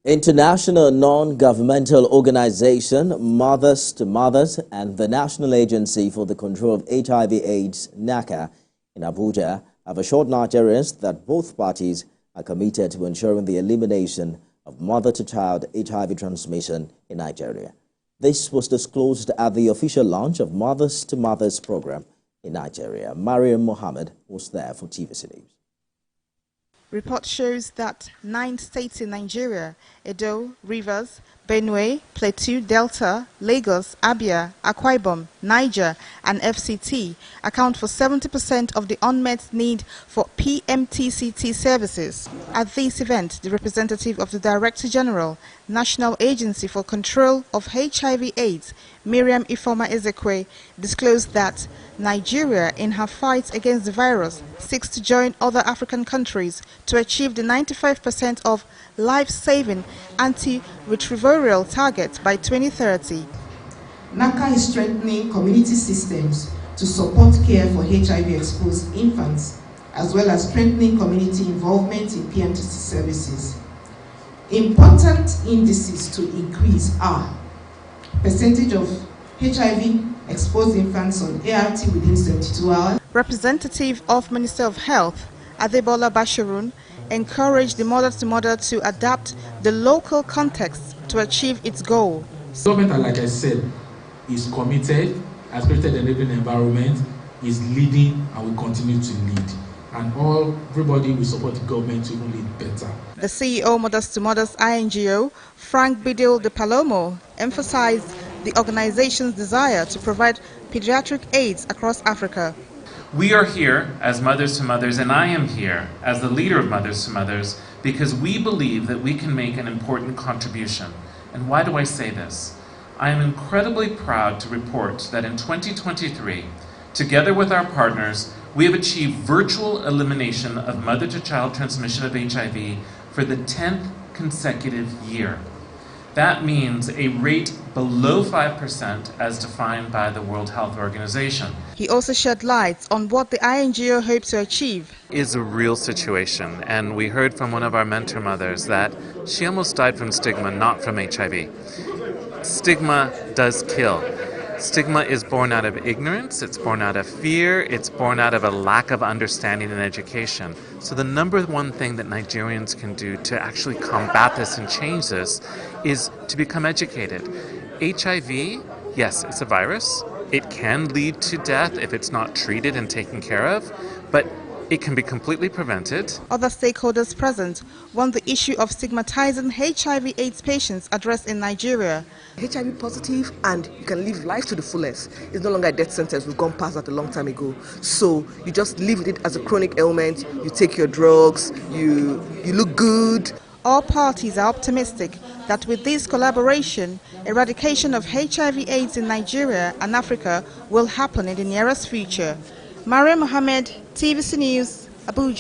International Non-Governmental Organization, Mothers2Mothers, and the National Agency for the Control of HIV/AIDS, NACA, in Abuja have assured Nigerians that both parties are committed to ensuring the elimination of mother-to-child HIV transmission in Nigeria. This was disclosed at the official launch of Mothers2Mothers program in Nigeria. Mariam Mohammed was there for TVC News. Report shows that 9 states in Nigeria, Edo, Rivers, Benue, Plateau, Delta, Lagos, Abia, Akwa Ibom, Niger, and FCT account for 70% of the unmet need for PMTCT services. At this event, the representative of the Director General, National Agency for Control of HIV/AIDS, Miriam Ifoma Ezekwe, disclosed that Nigeria, in her fight against the virus, seeks to join other African countries to achieve the 95% of life-saving antiretroviral target by 2030. NACA is strengthening community systems to support care for HIV-exposed infants, as well as strengthening community involvement in PMTC services. Important indices to increase are percentage of HIV-exposed infants on ART within 72 hours. Representative of Minister of Health, Adebola Bashirun, encouraged the Mothers2Mothers to adapt the local context to achieve its goal. The government, like I said, is committed, has created an enabling environment, is leading and will continue to lead. And everybody will support the government to even lead better. The CEO Mothers2Mothers INGO, Frank Bidil de Palomo, emphasized the organization's desire to provide pediatric AIDS across Africa. We are here as Mothers2Mothers, and I am here as the leader of Mothers2Mothers because we believe that we can make an important contribution. And why do I say this? I am incredibly proud to report that in 2023, together with our partners, we have achieved virtual elimination of mother-to-child transmission of HIV for the 10th consecutive year. That means a rate below 5% as defined by the World Health Organization. He also shed light on what the INGO hopes to achieve. Is a real situation, and we heard from one of our mentor mothers that she almost died from stigma, not from HIV. Stigma does kill. Stigma is born out of ignorance, it's born out of fear, it's born out of a lack of understanding and education. So the number one thing that Nigerians can do to actually combat this and change this is to become educated. HIV, yes, it's a virus. It can lead to death if it's not treated and taken care of, but it can be completely prevented. Other stakeholders present want the issue of stigmatizing HIV/AIDS patients addressed in Nigeria. HIV positive and you can live life to the fullest. It's no longer a death sentence. We've gone past that a long time ago. So you just live with it as a chronic ailment. You take your drugs. You look good. All parties are optimistic that with this collaboration, eradication of HIV/AIDS in Nigeria and Africa will happen in the nearest future. Mariam Mohammed, TVC News, Abuja.